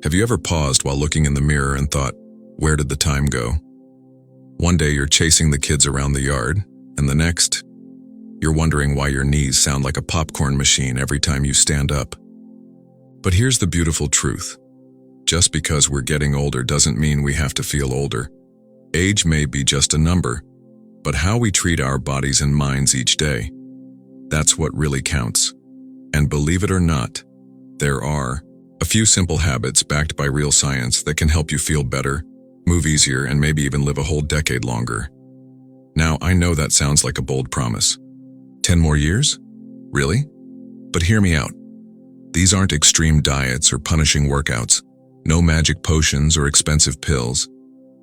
Have you ever paused while looking in the mirror and thought, where did the time go? One day you're chasing the kids around the yard, and the next, you're wondering why your knees sound like a popcorn machine every time you stand up. But here's the beautiful truth. Just because we're getting older doesn't mean we have to feel older. Age may be just a number, but how we treat our bodies and minds each day, that's what really counts. And believe it or not, there are a few simple habits backed by real science that can help you feel better, move easier, and maybe even live a whole decade longer. Now, I know that sounds like a bold promise. 10 more years? Really? But hear me out. These aren't extreme diets or punishing workouts, no magic potions or expensive pills.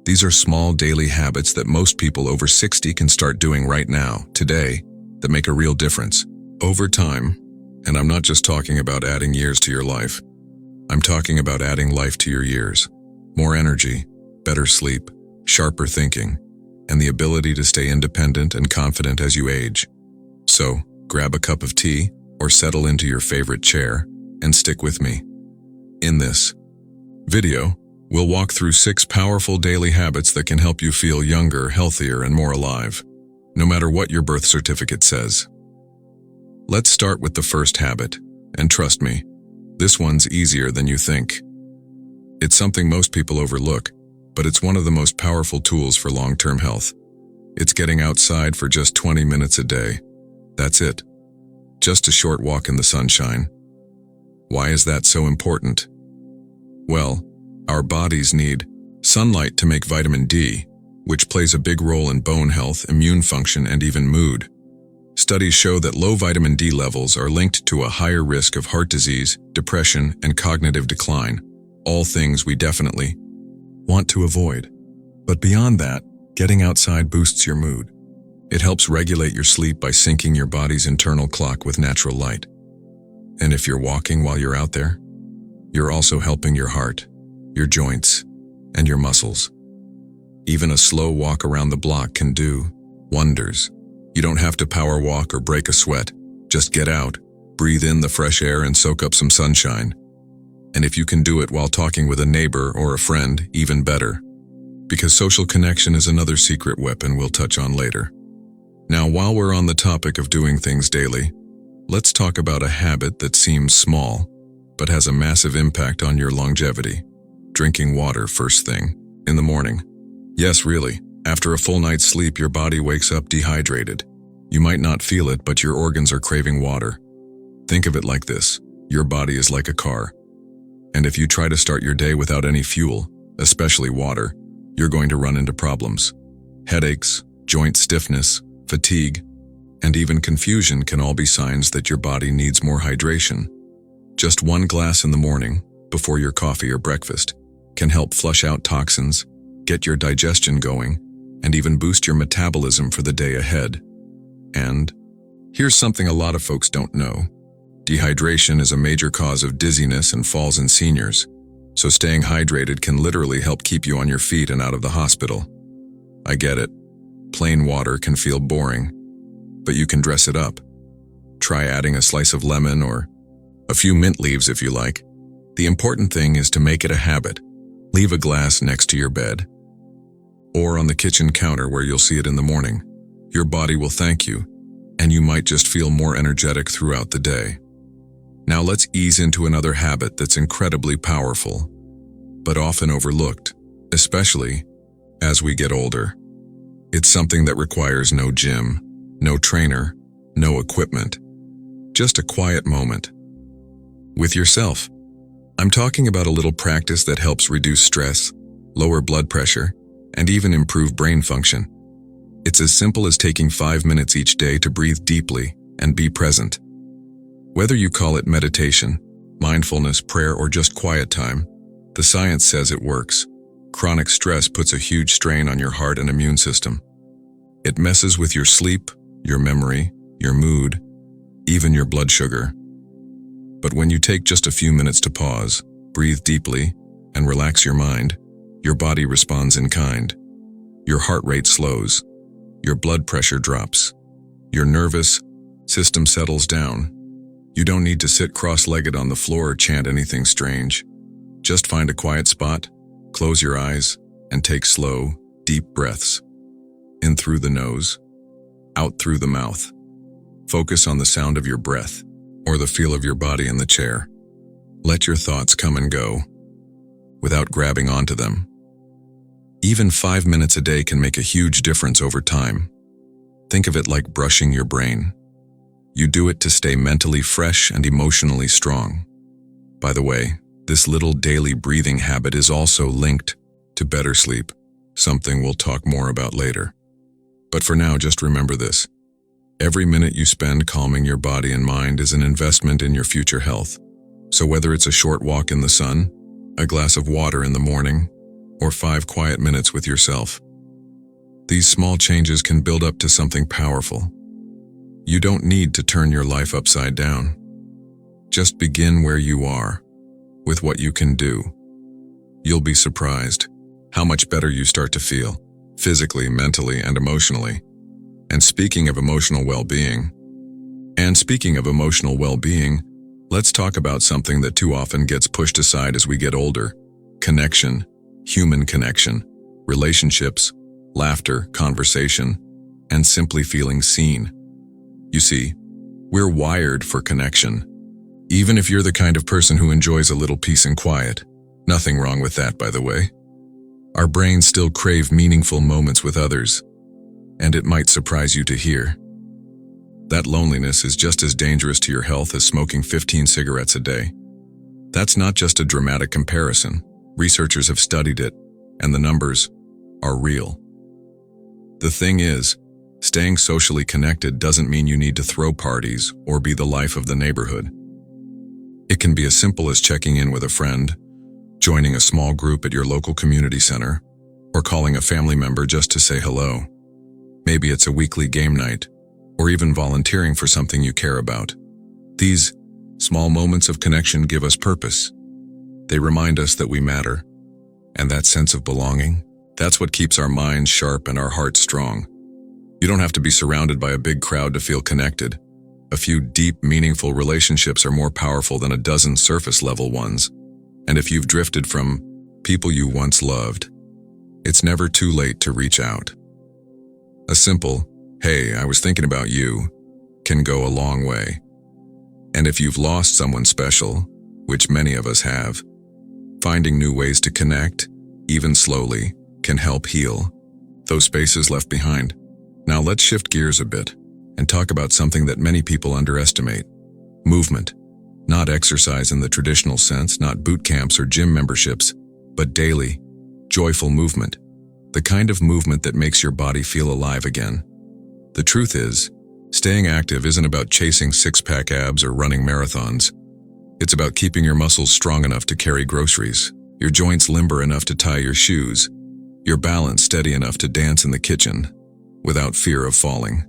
These are small daily habits that most people over 60 can start doing right now, today, that make a real difference. Over time, and I'm not just talking about adding years to your life. I'm talking about adding life to your years. More energy, better sleep, sharper thinking, and the ability to stay independent and confident as you age. So, grab a cup of tea or settle into your favorite chair and stick with me. In this video, we'll walk through 6 powerful daily habits that can help you feel younger, healthier, and more alive, no matter what your birth certificate says. Let's start with the first habit, and trust me, this one's easier than you think. It's something most people overlook, but it's one of the most powerful tools for long-term health. It's getting outside for just 20 minutes a day. That's it. Just a short walk in the sunshine. Why is that so important? Well, our bodies need sunlight to make vitamin D, which plays a big role in bone health, immune function, and even mood. Studies show that low vitamin D levels are linked to a higher risk of heart disease, depression, and cognitive decline, all things we definitely want to avoid. But beyond that, getting outside boosts your mood. It helps regulate your sleep by syncing your body's internal clock with natural light. And if you're walking while you're out there, you're also helping your heart, your joints, and your muscles. Even a slow walk around the block can do wonders. You don't have to power walk or break a sweat. Just get out, breathe in the fresh air, and soak up some sunshine. And if you can do it while talking with a neighbor or a friend, even better. Because social connection is another secret weapon we'll touch on later. Now, while we're on the topic of doing things daily, let's talk about a habit that seems small, but has a massive impact on your longevity. Drinking water first thing in the morning. Yes, really. After a full night's sleep, your body wakes up dehydrated. You might not feel it, but your organs are craving water. Think of it like this. Your body is like a car. And if you try to start your day without any fuel, especially water, you're going to run into problems. Headaches, joint stiffness, fatigue, and even confusion can all be signs that your body needs more hydration. Just one glass in the morning, before your coffee or breakfast, can help flush out toxins, get your digestion going, and even boost your metabolism for the day ahead. And here's something a lot of folks don't know. Dehydration is a major cause of dizziness and falls in seniors, so staying hydrated can literally help keep you on your feet and out of the hospital. I get it. Plain water can feel boring, but you can dress it up. Try adding a slice of lemon or a few mint leaves if you like. The important thing is to make it a habit. Leave a glass next to your bed, or on the kitchen counter where you'll see it in the morning. Your body will thank you, and you might just feel more energetic throughout the day. Now let's ease into another habit that's incredibly powerful, but often overlooked, especially as we get older. It's something that requires no gym, no trainer, no equipment, just a quiet moment with yourself. I'm talking about a little practice that helps reduce stress, lower blood pressure, and even improve brain function. It's as simple as taking 5 minutes each day to breathe deeply and be present. Whether you call it meditation, mindfulness, prayer, or just quiet time, the science says it works. Chronic stress puts a huge strain on your heart and immune system. It messes with your sleep, your memory, your mood, even your blood sugar. But when you take just a few minutes to pause, breathe deeply, and relax your mind, your body responds in kind. Your heart rate slows, your blood pressure drops, your nervous system settles down. You don't need to sit cross-legged on the floor or chant anything strange. Just find a quiet spot, close your eyes, and take slow, deep breaths. In through the nose, out through the mouth. Focus on the sound of your breath, or the feel of your body in the chair. Let your thoughts come and go, without grabbing onto them. Even 5 minutes a day can make a huge difference over time. Think of it like brushing your brain. You do it to stay mentally fresh and emotionally strong. By the way, this little daily breathing habit is also linked to better sleep, something we'll talk more about later. But for now, just remember this. Every minute you spend calming your body and mind is an investment in your future health. So whether it's a short walk in the sun, a glass of water in the morning, or 5 quiet minutes with yourself, these small changes can build up to something powerful. You don't need to turn your life upside down. Just begin where you are, with what you can do. You'll be surprised how much better you start to feel, physically, mentally, and emotionally. And speaking of emotional well-being, let's talk about something that too often gets pushed aside as we get older: connection, human connection, relationships, laughter, conversation, and simply feeling seen. You see, we're wired for connection. Even if you're the kind of person who enjoys a little peace and quiet, nothing wrong with that, by the way. Our brains still crave meaningful moments with others, and it might surprise you to hear that loneliness is just as dangerous to your health as smoking 15 cigarettes a day. That's not just a dramatic comparison. Researchers have studied it, and the numbers are real. The thing is, staying socially connected doesn't mean you need to throw parties or be the life of the neighborhood. It can be as simple as checking in with a friend, joining a small group at your local community center, or calling a family member just to say hello. Maybe it's a weekly game night, or even volunteering for something you care about. These small moments of connection give us purpose. They remind us that we matter, and that sense of belonging, that's what keeps our minds sharp and our hearts strong. You don't have to be surrounded by a big crowd to feel connected. A few deep, meaningful relationships are more powerful than a dozen surface-level ones. And if you've drifted from people you once loved, it's never too late to reach out. A simple, "Hey, I was thinking about you," can go a long way. And if you've lost someone special, which many of us have, finding new ways to connect, even slowly, can help heal those spaces left behind. Now let's shift gears a bit and talk about something that many people underestimate: movement. Not exercise in the traditional sense, not boot camps or gym memberships, but daily, joyful movement. The kind of movement that makes your body feel alive again. The truth is, staying active isn't about chasing six-pack abs or running marathons. It's about keeping your muscles strong enough to carry groceries, your joints limber enough to tie your shoes, your balance steady enough to dance in the kitchen, without fear of falling.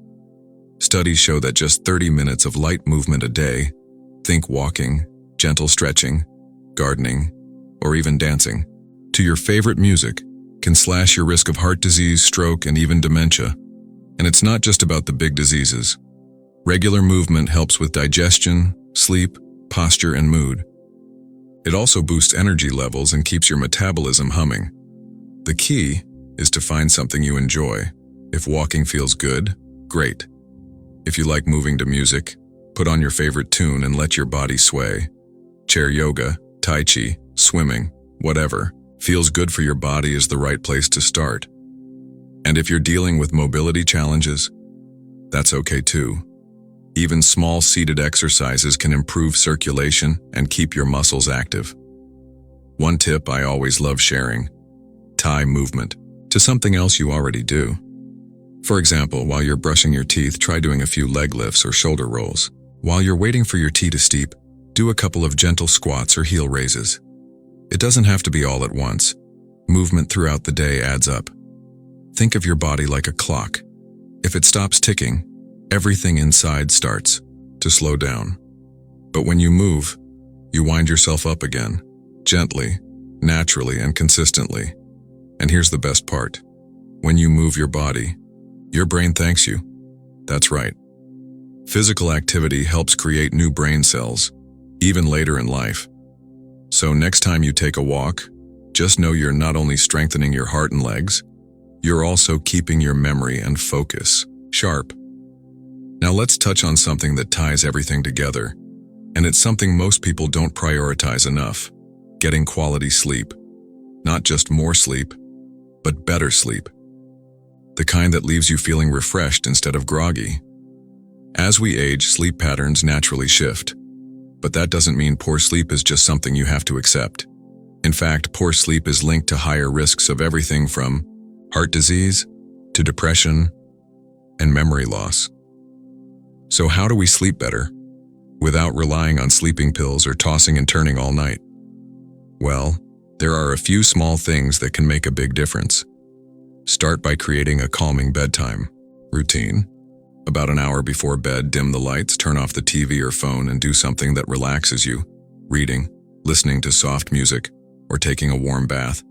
Studies show that just 30 minutes of light movement a day, think walking, gentle stretching, gardening, or even dancing, to your favorite music, can slash your risk of heart disease, stroke, and even dementia. And it's not just about the big diseases. Regular movement helps with digestion, sleep, posture, and mood. It also boosts energy levels and keeps your metabolism humming. The key is to find something you enjoy. If walking feels good, great. If you like moving to music, put on your favorite tune and let your body sway. Chair yoga, tai chi, swimming, whatever feels good for your body is the right place to start. And if you're dealing with mobility challenges, that's okay too. Even small seated exercises can improve circulation and keep your muscles active. One tip I always love sharing: tie movement to something else you already do. For example, while you're brushing your teeth, try doing a few leg lifts or shoulder rolls. While you're waiting for your tea to steep, do a couple of gentle squats or heel raises. It doesn't have to be all at once. Movement throughout the day adds up. Think of your body like a clock. If it stops ticking, everything inside starts to slow down. But when you move, you wind yourself up again, gently, naturally, and consistently. And here's the best part. When you move your body, your brain thanks you. That's right. Physical activity helps create new brain cells, even later in life. So next time you take a walk, just know you're not only strengthening your heart and legs, you're also keeping your memory and focus sharp. Now let's touch on something that ties everything together, and it's something most people don't prioritize enough: getting quality sleep. Not just more sleep, but better sleep. The kind that leaves you feeling refreshed instead of groggy. As we age, sleep patterns naturally shift, but that doesn't mean poor sleep is just something you have to accept. In fact, poor sleep is linked to higher risks of everything from heart disease to depression and memory loss. So how do we sleep better without relying on sleeping pills or tossing and turning all night? Well, there are a few small things that can make a big difference. Start by creating a calming bedtime routine. About an hour before bed, dim the lights, turn off the TV or phone, and do something that relaxes you. Reading, listening to soft music, or taking a warm bath.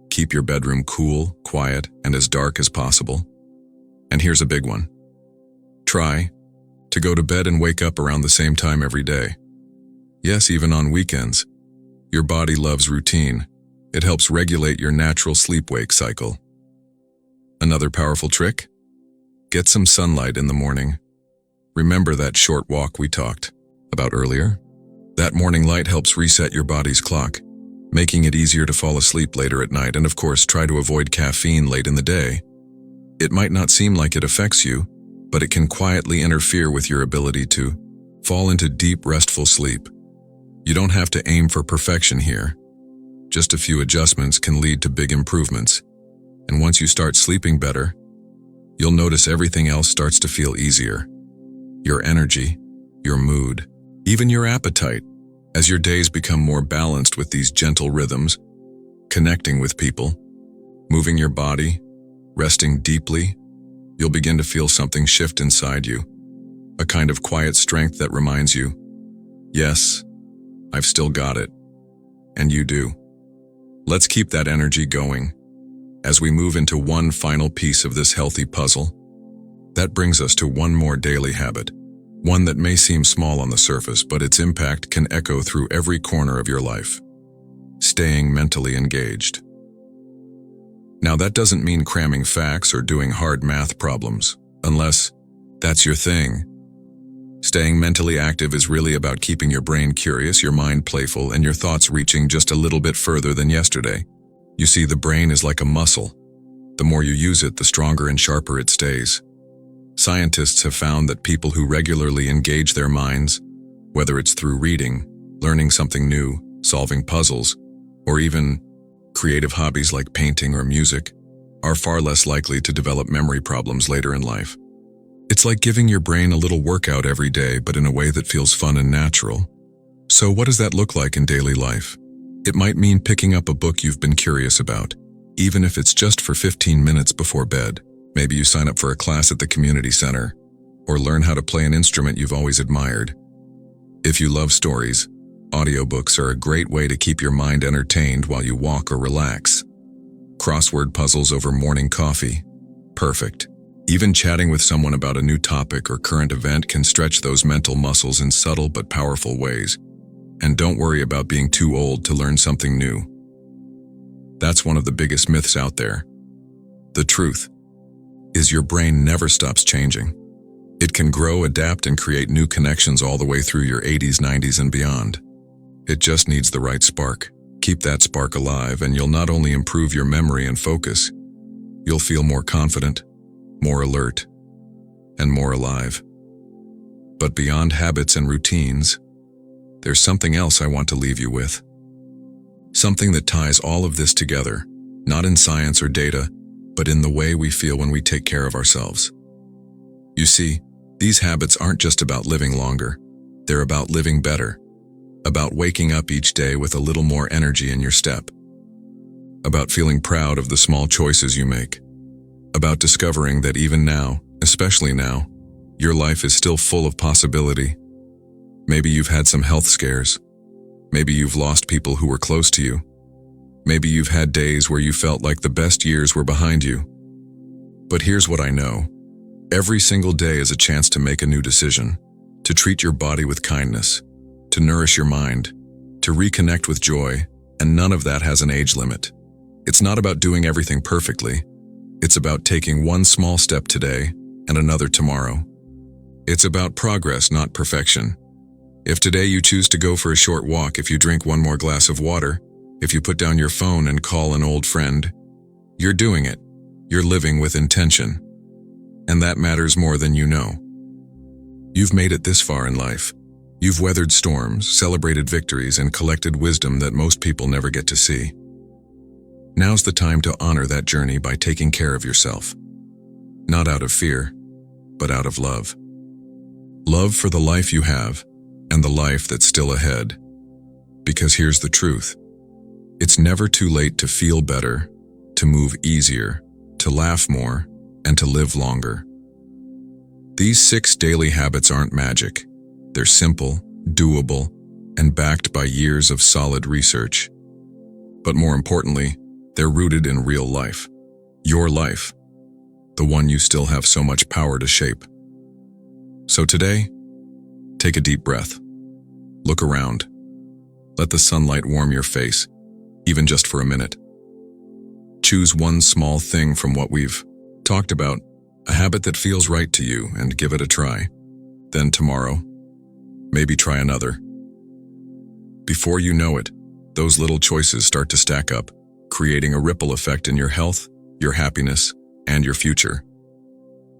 Keep your bedroom cool, quiet, and as dark as possible. And here's a big one. Try to go to bed and wake up around the same time every day. Yes, even on weekends. Your body loves routine. It helps regulate your natural sleep-wake cycle. Another powerful trick? Get some sunlight in the morning. Remember that short walk we talked about earlier? That morning light helps reset your body's clock, making it easier to fall asleep later at night. And of course, try to avoid caffeine late in the day. It might not seem like it affects you, but it can quietly interfere with your ability to fall into deep, restful sleep. You don't have to aim for perfection here. Just a few adjustments can lead to big improvements. And once you start sleeping better, you'll notice everything else starts to feel easier. Your energy, your mood, even your appetite, as your days become more balanced with these gentle rhythms, connecting with people, moving your body, resting deeply, you'll begin to feel something shift inside you, a kind of quiet strength that reminds you, yes, I've still got it, and you do. Let's keep that energy going as we move into one final piece of this healthy puzzle. That brings us to one more daily habit, one that may seem small on the surface, but its impact can echo through every corner of your life: staying mentally engaged. Now, that doesn't mean cramming facts or doing hard math problems, unless that's your thing. Staying mentally active is really about keeping your brain curious, your mind playful, and your thoughts reaching just a little bit further than yesterday. You see, the brain is like a muscle. The more you use it, the stronger and sharper it stays. Scientists have found that people who regularly engage their minds, whether it's through reading, learning something new, solving puzzles, or even creative hobbies like painting or music, are far less likely to develop memory problems later in life. It's like giving your brain a little workout every day, but in a way that feels fun and natural. So what does that look like in daily life? It might mean picking up a book you've been curious about, even if it's just for 15 minutes before bed. Maybe you sign up for a class at the community center, or learn how to play an instrument you've always admired. If you love stories, audiobooks are a great way to keep your mind entertained while you walk or relax. Crossword puzzles over morning coffee. Perfect. Even chatting with someone about a new topic or current event can stretch those mental muscles in subtle but powerful ways. And don't worry about being too old to learn something new. That's one of the biggest myths out there. The truth is your brain never stops changing. It can grow, adapt, and create new connections all the way through your 80s, 90s, and beyond. It just needs the right spark. Keep that spark alive, and you'll not only improve your memory and focus, you'll feel more confident, more alert, and more alive. But beyond habits and routines, there's something else I want to leave you with. Something that ties all of this together, not in science or data, but in the way we feel when we take care of ourselves. You see, these habits aren't just about living longer. They're about living better, about waking up each day with a little more energy in your step, about feeling proud of the small choices you make, about discovering that even now, especially now, your life is still full of possibility. Maybe you've had some health scares. Maybe you've lost people who were close to you. Maybe you've had days where you felt like the best years were behind you. But here's what I know. Every single day is a chance to make a new decision, to treat your body with kindness, to nourish your mind, to reconnect with joy, and none of that has an age limit. It's not about doing everything perfectly. It's about taking one small step today and another tomorrow. It's about progress, not perfection. If today you choose to go for a short walk, if you drink one more glass of water, if you put down your phone and call an old friend, you're doing it. You're living with intention. And that matters more than you know. You've made it this far in life. You've weathered storms, celebrated victories, and collected wisdom that most people never get to see. Now's the time to honor that journey by taking care of yourself. Not out of fear, but out of love. Love for the life you have and the life that's still ahead. Because here's the truth. It's never too late to feel better, to move easier, to laugh more, and to live longer. These 6 daily habits aren't magic. They're simple, doable, and backed by years of solid research. But more importantly, they're rooted in real life. Your life. The one you still have so much power to shape. So today, take a deep breath. Look around. Let the sunlight warm your face, even just for a minute. Choose one small thing from what we've talked about, a habit that feels right to you, and give it a try. Then tomorrow, maybe try another. Before you know it, those little choices start to stack up, creating a ripple effect in your health, your happiness, and your future.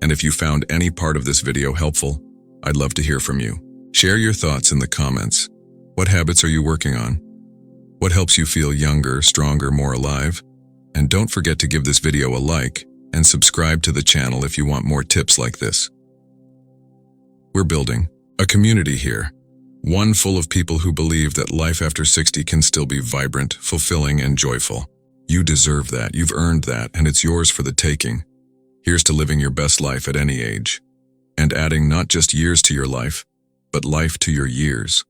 And if you found any part of this video helpful, I'd love to hear from you. Share your thoughts in the comments. What habits are you working on? What helps you feel younger, stronger, more alive? And don't forget to give this video a like and subscribe to the channel if you want more tips like this. We're building a community here, one full of people who believe that life after 60 can still be vibrant, fulfilling, and joyful. You deserve that, you've earned that, and it's yours for the taking. Here's to living your best life at any age, and adding not just years to your life, but life to your years.